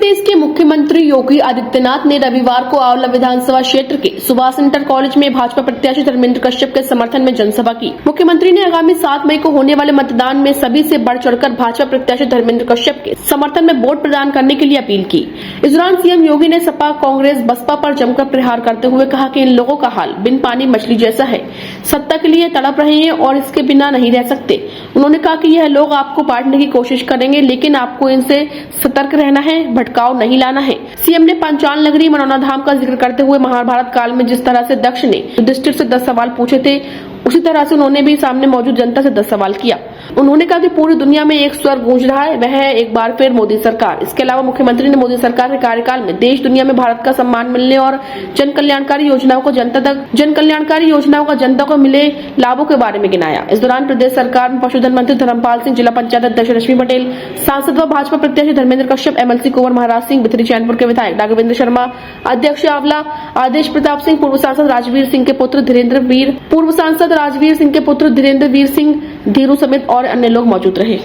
प्रदेश के मुख्यमंत्री योगी आदित्यनाथ ने रविवार को आंवला विधानसभा क्षेत्र के सुभाष इंटर कॉलेज में भाजपा प्रत्याशी धर्मेंद्र कश्यप के समर्थन में जनसभा की। मुख्यमंत्री ने आगामी 7 मई को होने वाले मतदान में सभी से बढ़ चढ़कर भाजपा प्रत्याशी धर्मेंद्र कश्यप के समर्थन में वोट प्रदान करने के लिए अपील की। इस दौरान सीएम योगी ने सपा, कांग्रेस, बसपा पर जमकर प्रहार करते हुए कहा कि इन लोगों का हाल बिन पानी मछली जैसा है, सत्ता के लिए तड़प रहे हैं और इसके बिना नहीं रह सकते। उन्होंने कहा कि यह लोग आपको बांटने की कोशिश करेंगे, लेकिन आपको इनसे सतर्क रहना है, भटकाव नहीं लाना है। सीएम ने पांचाल नगरी मनौना धाम का जिक्र करते हुए महाभारत काल में जिस तरह से दक्ष ने युधिष्ठिर से 10 सवाल पूछे थे, उसी तरह से उन्होंने भी सामने मौजूद जनता से 10 सवाल किया। उन्होंने कहा कि पूरी दुनिया में एक स्वर गूंज रहा है, वह है एक बार फिर मोदी सरकार। इसके अलावा मुख्यमंत्री ने मोदी सरकार के कार्यकाल में देश दुनिया में भारत का सम्मान मिलने और जन कल्याणकारी योजनाओं का जनता को मिले लाभों के बारे में गिनाया। इस दौरान प्रदेश सरकार में पशुधन मंत्री धर्मपाल सिंह, जिला पंचायत अध्यक्ष रश्मि पटेल, सांसद व भाजपा प्रत्याशी धर्मेंद्र कश्यप, एमएलसी कुंवर महाराज सिंह, बिथरी चैनपुर के विधायक राघवेंद्र शर्मा, अध्यक्ष आंवला आदेश प्रताप सिंह, पूर्व सांसद राजवीर सिंह के पुत्र धीरेन्द्र वीर सिंह धीरू समेत और अन्य लोग मौजूद रहे।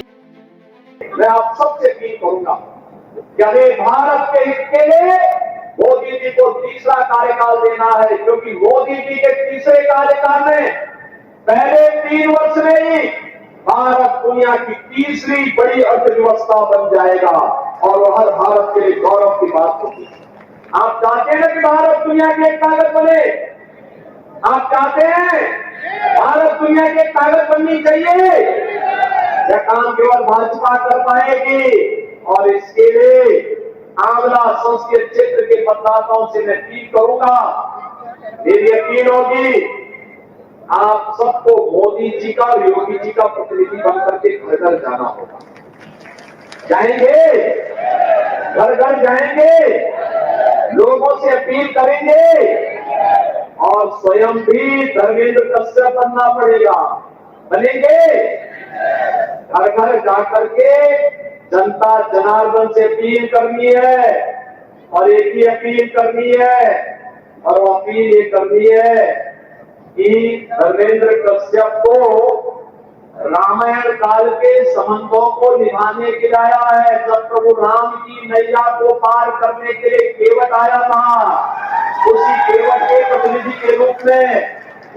मैं आप सबसे अपील करूंगा कि अरे भारत के हित के लिए मोदी जी को तीसरा कार्यकाल देना है, क्योंकि मोदी जी के तीसरे कार्यकाल में पहले 3 वर्ष में ही भारत दुनिया की तीसरी बड़ी अर्थव्यवस्था बन जाएगा और वह हर भारत के लिए गौरव की बात होगी। आप चाहते हैं कि भारत दुनिया की एक ताकत बने? आप चाहते हैं भारत दुनिया की एक ताकत बननी चाहिए? यह काम केवल भाजपा कर पाएगी और इसके लिए आंवला संसदीय क्षेत्र के मतदाताओं से मैं अपील करूंगा, मेरी अपील होगी, आप सबको मोदी जी का और योगी जी का प्रतिनिधि बनकर के घर घर जाना होगा। जाएंगे, घर घर जाएंगे, लोगों से अपील करेंगे और स्वयं भी धर्मेंद्र कश्यप बनना पड़ेगा। बनेंगे, घर घर जाकर के जनता जनार्दन से अपील करनी है और एक ही अपील करनी है और वो अपील ये करनी है कि धर्मेंद्र कश्यप को रामायण काल के संबंधों को निभाने के लिए आया है। जब प्रभु राम की नैया को पार करने के लिए केवट आया था, उसी केवट के प्रतिनिधि के रूप में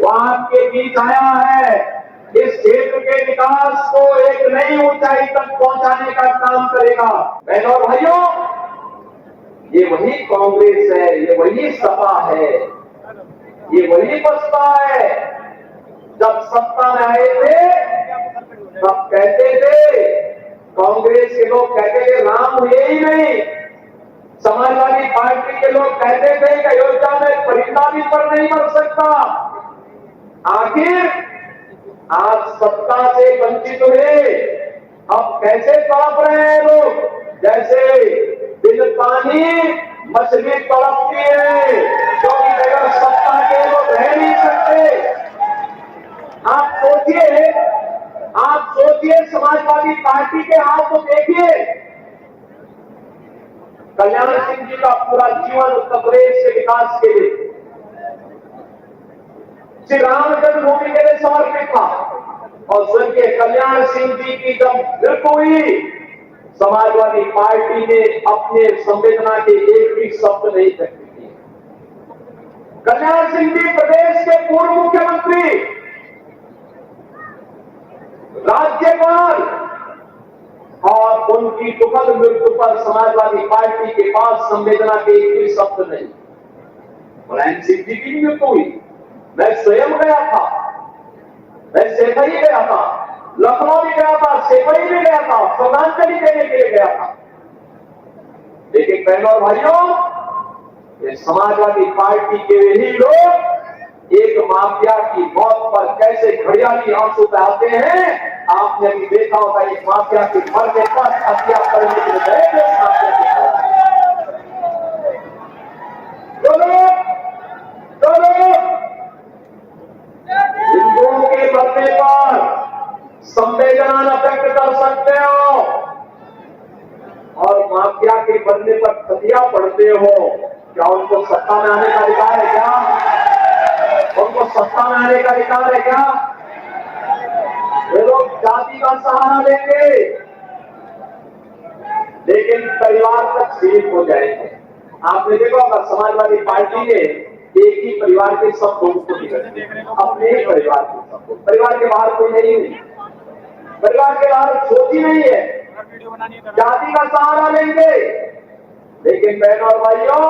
वहां के बीच आया है। इस क्षेत्र के विकास को एक नई ऊंचाई तक पहुंचाने का काम करेगा। बहनों और भाइयों, ये वही कांग्रेस है, ये वही सपा है, ये वही बसपा है। जब सत्ता में आए थे तब कहते थे, कांग्रेस के लोग कहते थे राम हुए ही नहीं, समाजवादी पार्टी के लोग कहते थे कि अयोध्या में परिंदा भी पर नहीं मर सकता। आखिर आज सत्ता से वंचित हुए, अब कैसे तड़प रहे हैं लोग? जैसे बिन पानी मछली तड़पती है, क्योंकि बगैर सत्ता के लोग रह नहीं सकते। आप सोचिए समाजवादी पार्टी के हाथ को देखिए। कल्याण सिंह जी का पूरा जीवन उत्तर प्रदेश के विकास के लिए, श्री राम जन्मभूमि के लिए समर्पित था और स्वर्गीय कल्याण सिंह जी की जब मृत्यु हुई, समाजवादी पार्टी ने अपने संवेदना के एक भी शब्द नहीं व्यक्त किए। कल्याण सिंह जी प्रदेश के पूर्व मुख्यमंत्री, राज्यपाल, और उनकी दुखद मृत्यु पर समाजवादी पार्टी के पास संवेदना के एक भी शब्द नहीं। मुलायम सिंह जी की मृत्यु हुई, मैं स्वयं गया था, मैं सेफई गया था, लखनऊ भी गया था, सेफई भी गया था, श्रद्धांजलि देने के लिए गया था। लेकिन बहनों और भाइयों, ये समाजवादी पार्टी के ही लोग एक माफिया की मौत पर कैसे घड़ियाली आंसू बहाते हैं, आपने भी देखा होगा। एक माफिया के मरने पर हत्या करने के लिए हिंदुओं के मरने पर संवेदना न व्यक्त कर सकते हो और माफिया के मरने पर हत्या पढ़ते हो, क्या उनको सत्ता में आने का अधिकार है? क्या उनको सत्ता में आने का अधिकार है? क्या वे लोग जाति का सहारा लेंगे? लेकिन परिवार तक सीमित हो जाएंगे। आपने देखा होगा समाजवादी पार्टी ने एक ही परिवार के सब लोगों को निकलते अपने ही परिवार के सब लोग, परिवार के बाहर कोई नहीं है, परिवार के बाहर सोच ही नहीं है, जाति का सहारा लेंगे। लेकिन बहनों और भाइयों,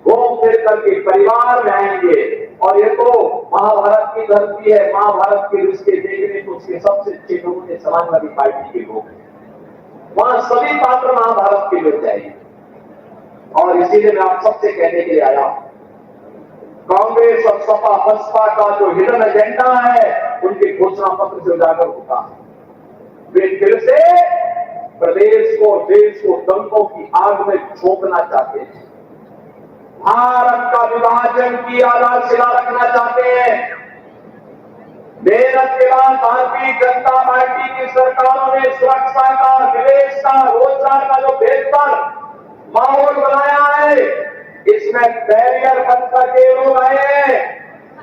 घूम फिर करके परिवार में आएंगे। और ये तो महाभारत की धरती है, महाभारत के रिश्ते देखने को उसके सबसे अच्छे लोगों ने समाजवादी पार्टी के लोग हैं। वहां सभी पात्र महाभारत के लोग जाएंगे। और इसीलिए मैं आप सबसे कहने के लिए आया हूं, कांग्रेस और सपा बसपा का जो हिडन एजेंडा है उनके घोषणा पत्र से उजागर होता है। वे फिर से प्रदेश को, देश को दंगों की आग में झोंकना चाहते हैं, भारत का विभाजन की आधारशिला रखना चाहते हैं। मेहनत के बाद भारतीय जनता पार्टी की सरकारों ने सुरक्षा का, निवेश का, रोजगार का जो बेहतर माहौल बनाया है, इसमें बैरियर बन करके लोग आए हैं।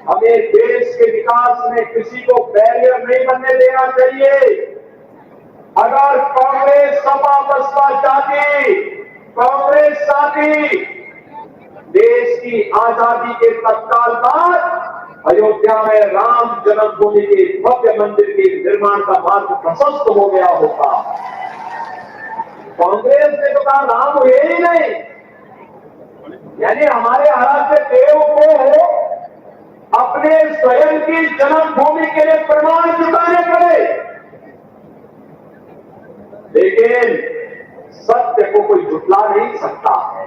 हमें देश के विकास में किसी को बैरियर नहीं बनने देना चाहिए। अगर कांग्रेस सपा बसपा चाहती, कांग्रेस चाहती देश की आजादी के तत्काल बाद अयोध्या में राम जन्मभूमि के भव्य मंदिर के निर्माण का मार्ग प्रशस्त हो गया होता। कांग्रेस ने तो कहा राम हुए ही नहीं, यानी हमारे आराध्य देव को अपने स्वयं की जन्मभूमि के लिए प्रमाण चुकाने पड़े। लेकिन सत्य को कोई झुठला नहीं सकता है।